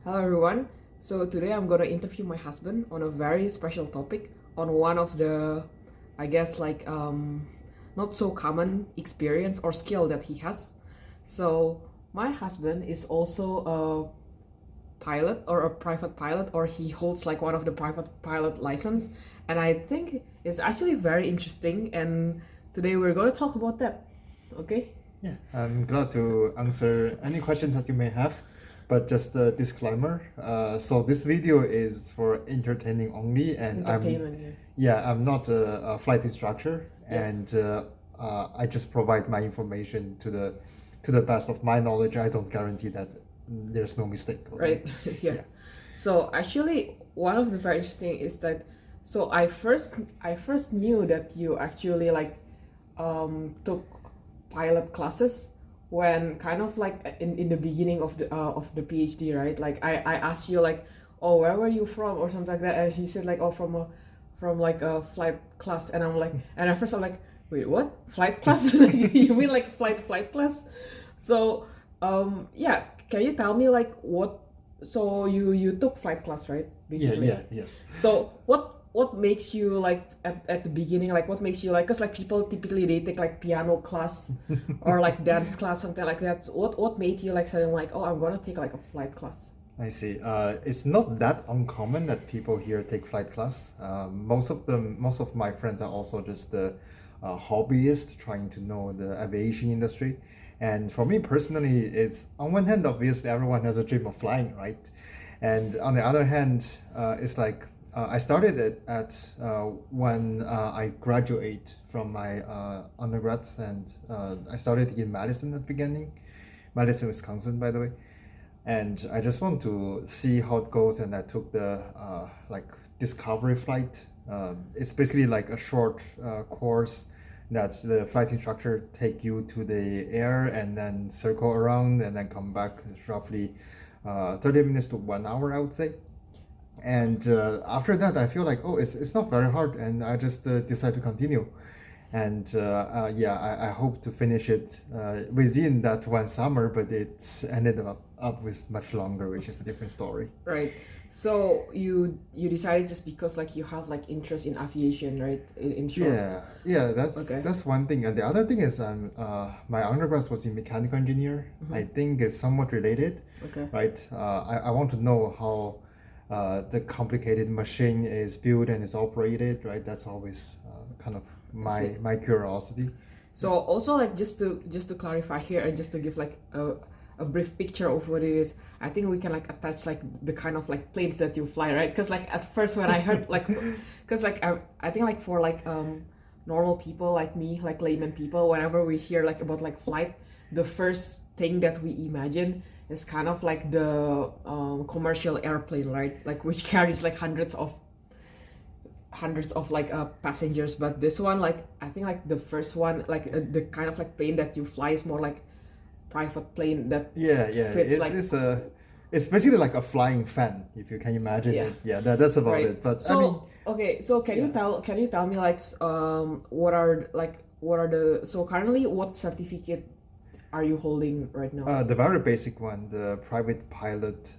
Hello everyone. So today I'm gonna interview my husband on a very special topic on one of the, I guess not so common experience or skill that he has. So my husband is also a pilot or a private pilot, or he holds like one of the private pilot license, and I think it's actually very interesting. And today we're gonna talk about that. Okay. Yeah, I'm glad to answer any questions that you may have, but just a disclaimer. So this video is for entertaining only, and Entertainment. I'm not a flight instructor, Yes. and I just provide my information to the best of my knowledge. I don't guarantee that there's no mistake. Okay? Right. Yeah. Yeah. So actually, one of the very interesting is that, so I first knew that you actually took pilot classes when kind of like in the beginning of the PhD, right? Like I asked you like, oh, where were you from or something like that, and he said like, oh, from like a flight class, and I'm like, and at first I'm like, wait, what, flight class? Like, you mean like flight class? So yeah, can you tell me like what, so you took flight class, right, basically? Yes. So what makes you like at the beginning, like what makes you like, because like people typically they take like piano class or like dance class, something like that. So what made you like saying like, oh, I'm gonna take like a flight class? I see. It's not that uncommon that people here take flight class. Most of my friends are also just hobbyists trying to know the aviation industry. And for me personally, it's on one hand, obviously everyone has a dream of flying, right? And on the other hand, it's like I started it at when I graduate from my undergrad, and I started in Madison at the beginning, Madison, Wisconsin, by the way. And I just want to see how it goes, and I took the like discovery flight. It's basically like a short course that the flight instructor take you to the air and then circle around and then come back. It's roughly 30 minutes to 1 hour, I would say. And after that, I feel like, oh, it's not very hard, and I just decide to continue. And I hope to finish it within that one summer, but it ended up with much longer, which is a different story. Right. So you decided just because like you have like interest in aviation, right? In short. Yeah, Okay. that's one thing. And the other thing is, my undergrad was in mechanical engineer. I think it's somewhat related, Okay. right? I want to know how the complicated machine is built and is operated, right? That's always kind of my curiosity. So also like just to clarify here and just to give like a brief picture of what it is, I think we can like attach like the kind of like planes that you fly, right? Because like at first when I heard like, because like I think like for like normal people like me, like layman people, whenever we hear like about like flight, the first thing that we imagine is kind of like the commercial airplane, right? Like which carries like hundreds of like passengers. But this one, like I think like the first one, like the kind of like plane that you fly is more like private plane that Yeah, fits it's like, it's basically like a flying fan, if you can imagine Yeah. it. Yeah, that's about right. it. But So I mean, okay, so Yeah. can you tell me like what are the, so currently what certificate are you holding right now? The very basic one, the private pilot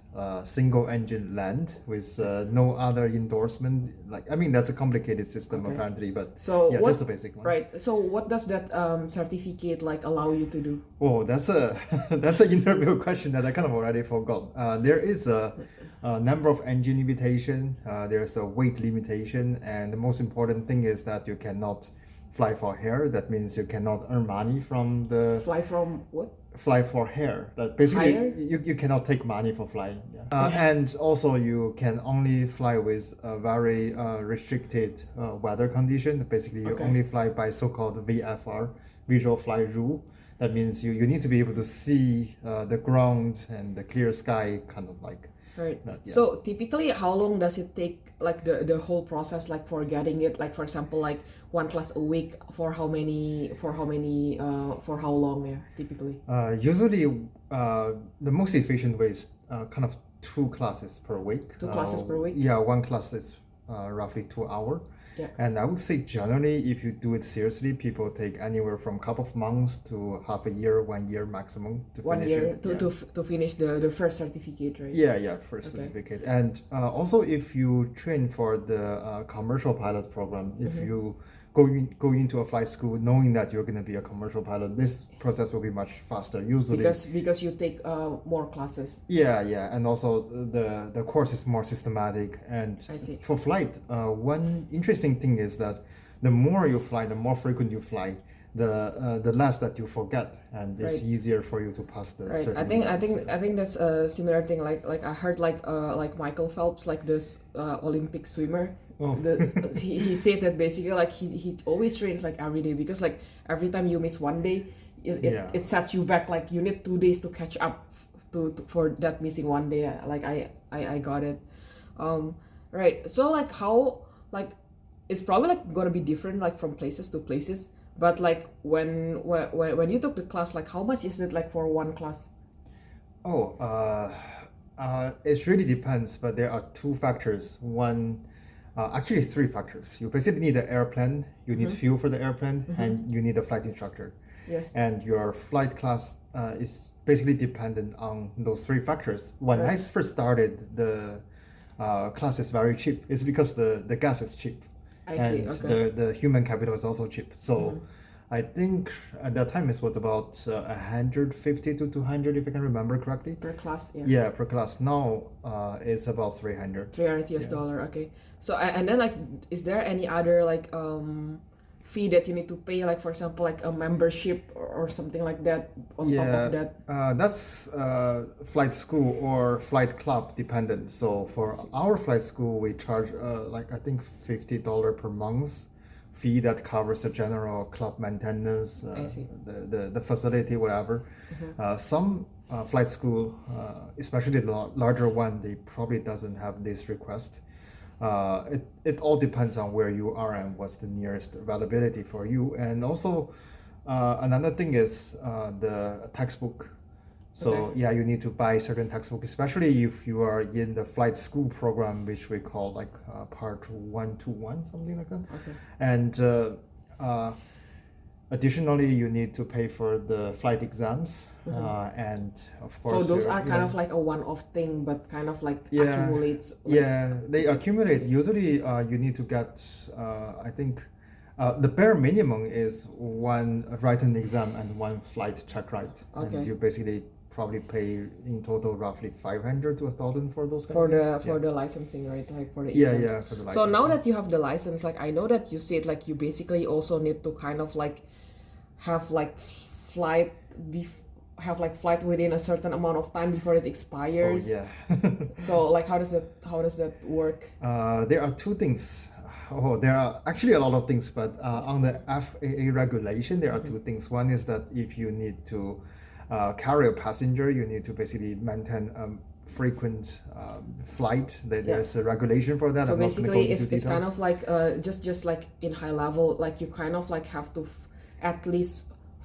single engine land with no other endorsement. Like, I mean, that's a complicated system Okay. apparently, but So yeah, what, that's the basic one. right, so what does that certificate like allow you to do? Oh, that's a that's an interview question that I kind of already forgot. There is a number of engine limitation. There's a weight limitation, and the most important thing is that you cannot fly for hire. That means you cannot earn money from the Fly from what? fly for hire. That basically Hire? you cannot take money for flying. Yeah. And also you can only fly with a very restricted weather condition. Basically, you Okay. only fly by so-called VFR, visual flight rule. That means you need to be able to see the ground and the clear sky, kind of like Right. that. Yeah. So typically, how long does it take, like the whole process, like for getting it, like for example, like one class a week for how many for how long? Yeah, typically. Usually, the most efficient way is kind of 2 classes per week. 2 classes per week? Yeah, one class is roughly 2 hour. Yeah. And I would say generally, if you do it seriously, people take anywhere from a couple of months to half a year, 1 year maximum to One finish year it. Yeah. to finish the first certificate, right? Yeah, first Okay. certificate. And also, if you train for the commercial pilot program, if Mm-hmm. you go into a flight school knowing that you're going to be a commercial pilot, this process will be much faster. Usually, Because you take more classes. yeah, and also the course is more systematic. And I see. for flight, one interesting thing is that the more you fly, the more frequent you fly, the less that you forget, and it's Right. easier for you to pass the Right. certain I think that's a similar thing. Like I heard like Michael Phelps, like this Olympic swimmer. Oh. He said that basically like he always trains like every day, because like every time you miss one day, Yeah. it sets you back. Like you need 2 days to catch up to for that missing one day. Like I got it. Right. So like how like it's probably like gonna be different like from places to places. But like when you took the class, like how much is it like for one class? Oh, it really depends, but there are two factors. One, actually, three factors. You basically need an airplane, you need fuel for the airplane, and you need a flight instructor. Yes. And your flight class is basically dependent on those three factors. When I Right. first started, the class is very cheap. It's because the gas is cheap, I see. and Okay. the human capital is also cheap. So I think at that time it was about 150 to 200, if I can remember correctly. Per class, yeah. Yeah, per class. Now it's about 300. $300 US. Okay. So and then like, is there any other like fee that you need to pay, like for example like a membership or something like that on top of that? That's flight school or flight club dependent. So for our flight school, we charge like I think $50 per month fee that covers the general club maintenance, I see. the facility, whatever. Some flight school, especially the larger one, they probably doesn't have this request. It all depends on where you are and what's the nearest availability for you. And also, another thing is the textbook. So Okay. yeah, you need to buy certain textbook, especially if you are in the flight school program, which we call like part 121, something like that. Okay. And additionally, you need to pay for the flight exams, and of So course, those you're- are kind you're- of like a one-off thing, but kind of like Yeah. accumulates. Like, Yeah, they accumulate. Usually, you need to get, I think, the bare minimum is one written exam and one flight check ride. Okay. And you basically probably pay in total roughly 500 to 1,000 for those kind for of the things. for the licensing, right? Like for the Yeah, exams. yeah, for the So now licensing. that you have the license, like I know that you said like you basically also need to kind of like have like flight have like flight within a certain amount of time before it Oh expires. yeah. So like how does that work? There are two things. Oh, there are actually a lot of things, but on the FAA regulation, there are two things. One is that if you need to carry a passenger, you need to basically maintain a frequent flight. There's a regulation for that. So I'm not gonna go basically, into it's kind details. of like just like in high level, like you kind of like have to at least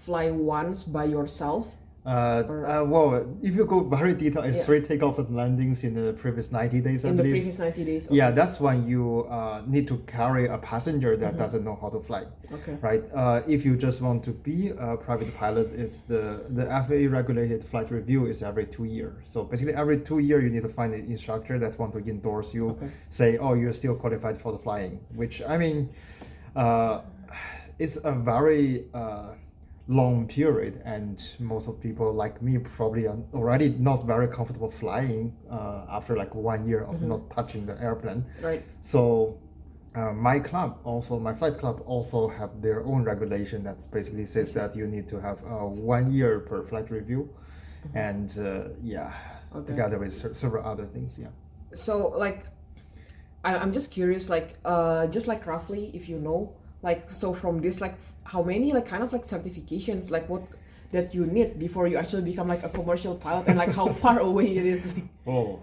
fly once by yourself. Well, if you go very detailed, it's Yeah. 3 takeoff and landings in the previous 90 days, I In the believe. previous 90 days. Yeah, that's when you need to carry a passenger that doesn't know how to fly. Okay. Right. If you just want to be a private pilot, it's the FAA regulated flight review is every 2 years. So basically, every 2 years you need to find an instructor that want to endorse you, Okay. say, oh, you're still qualified for the flying. Which I mean, it's a very long period, and most of people like me probably are already not very comfortable flying after like 1 year of not touching the airplane. Right. So my flight club also have their own regulation that basically says that you need to have 1 year per flight review, and Okay. together with several other things. Yeah. So like, I'm just curious, like just like roughly, if you know, like so from this, like how many like kind of like certifications, like what that you need before you actually become like a commercial pilot, and like how far away it is. Like, Oh,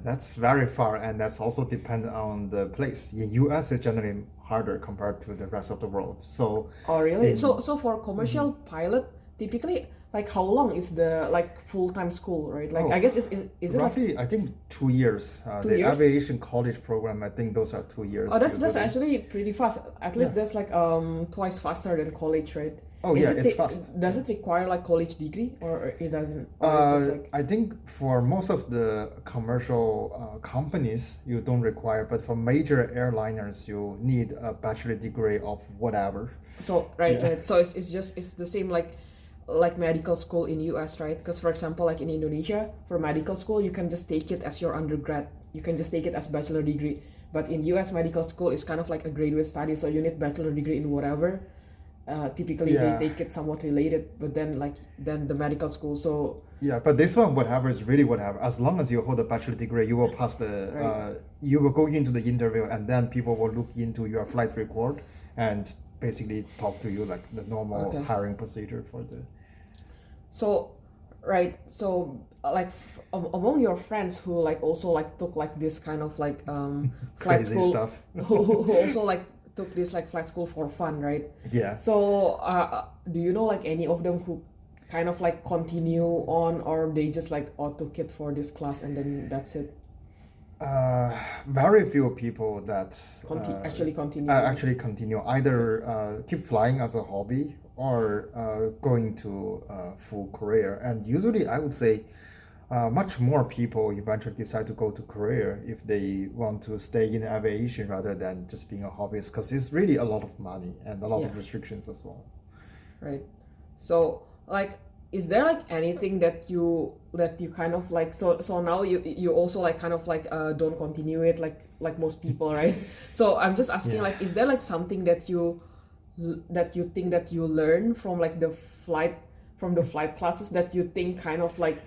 that's very far, and that's also dependent on the place. In US, it's generally harder compared to the rest of the world. So oh really? in- So for commercial pilot, typically like how long is the like full-time school, right? Like Oh, I guess is it like roughly, I think 2 years. 2 The years? aviation college program, I think those are 2 years Oh, that's usually. actually pretty fast. At least Yeah. that's like twice faster than college, right? Oh Is yeah, it it's ta- fast. Does it require like college degree or it doesn't? Or it's just like I think for most of the commercial companies, you don't require, but for major airliners, you need a bachelor degree of whatever. so right, Yeah. right. So it's the same like medical school in US, right? Because for example, like in Indonesia, for medical school, you can just take it as your undergrad. You can just take it as bachelor degree. But in US, medical school is kind of like a graduate study, so you need bachelor degree in whatever. Typically, Yeah. they take it somewhat related, but then the medical school. So Yeah, but this one, whatever is really whatever. As long as you hold a bachelor degree, you will pass the. Right. You will go into the interview, and then people will look into your flight record and basically talk to you like the normal Okay. hiring procedure for the. So, right. So, like among your friends who like also like took like this kind of like flight Crazy school, stuff. who also like took this like flight school for fun, right? Yeah. So, do you know like any of them who kind of like continue on, or they just like took it for this class and then that's it? Very few people that Actually continue. actually continue either keep flying as a hobby or going to full career. And usually, I would say much more people eventually decide to go to career if they want to stay in aviation rather than just being a hobbyist, because it's really a lot of money and a lot of Yeah. restrictions as well. Right. So like is there like anything that you kind of like so now you also like kind of like don't continue it like most people, right? So I'm just asking Yeah. like is there like something that you think that you learn from like the flight classes that you think kind of like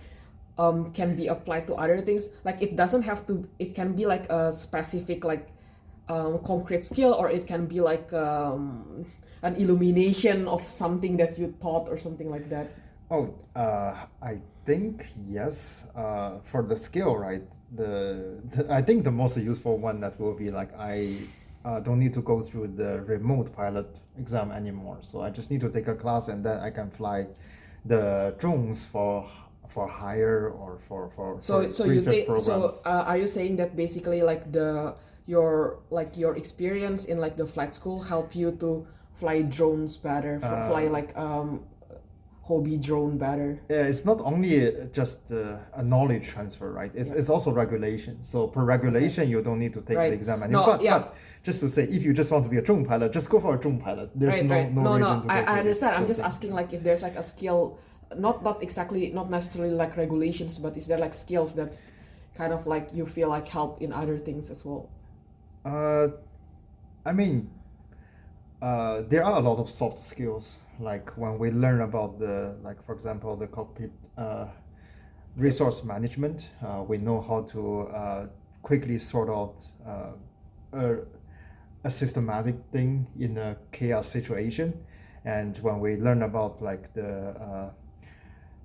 can be applied to other things? Like it doesn't have to, it can be like a specific like concrete skill, or it can be like an illumination of something that you taught or something like that. Oh, I think yes. For the skill, right? I think the most useful one that will be like I don't need to go through the remote pilot exam anymore. So I just need to take a class and then I can fly the drones for hire or for So you research think so? programs. Are you saying that basically like your experience in like the flight school help you to fly drones better, fly like hobby drone better? Yeah, it's not only just a knowledge transfer, right? It's also regulation. So per regulation, you don't need to take Right. the exam No, anymore. yeah. But just to say, if you just want to be a drone pilot, just go for a drone pilot. There's Right, no right. no No, reason no. to go I through this understand. I'm whole just thing. asking like if there's like a skill, not exactly, not necessarily like regulations, but is there like skills that kind of like you feel like help in other things as well? I mean, there are a lot of soft skills, like when we learn about like for example, the cockpit resource management. We know how to quickly sort out a systematic thing in a chaos situation, and when we learn about like the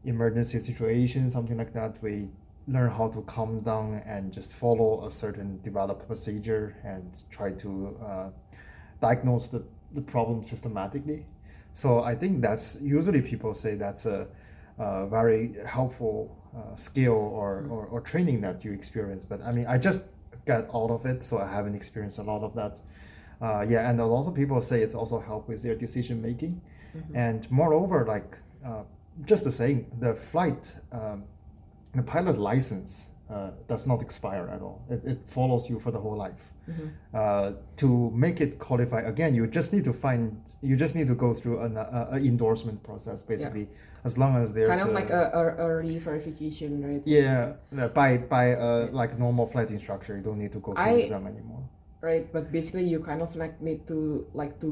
emergency situation, something like that, we learn how to calm down and just follow a certain developed procedure and try to diagnose the problem systematically. So I think that's usually people say that's a very helpful skill or training that you experience. But I mean, I just got out of it, so I haven't experienced a lot of that. Yeah, and a lot of people say it's also help with their decision making. And moreover, like just the saying, the pilot license does not expire at all. It follows you for the whole life. To make it qualify again, you just need to go through an endorsement process, basically. As long as there's Kind of like a re-verification, right? yeah, by like normal flight instructor, you don't need to go through the exam anymore. Right, but basically you kind of like need to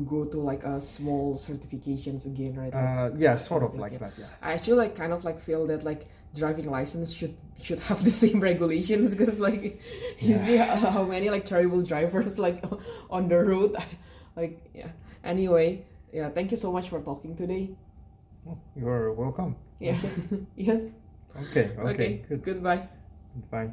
go to like a small certifications again, right? Like, Yeah, sort of yeah. like that. Yeah. I actually like kind of like feel that like driving license should have the same regulations, because like you see how many like terrible drivers like on the road. Like yeah. Anyway, yeah. Thank you so much for talking today. You're welcome. Yeah. Yes. Okay. Good. Goodbye. Bye.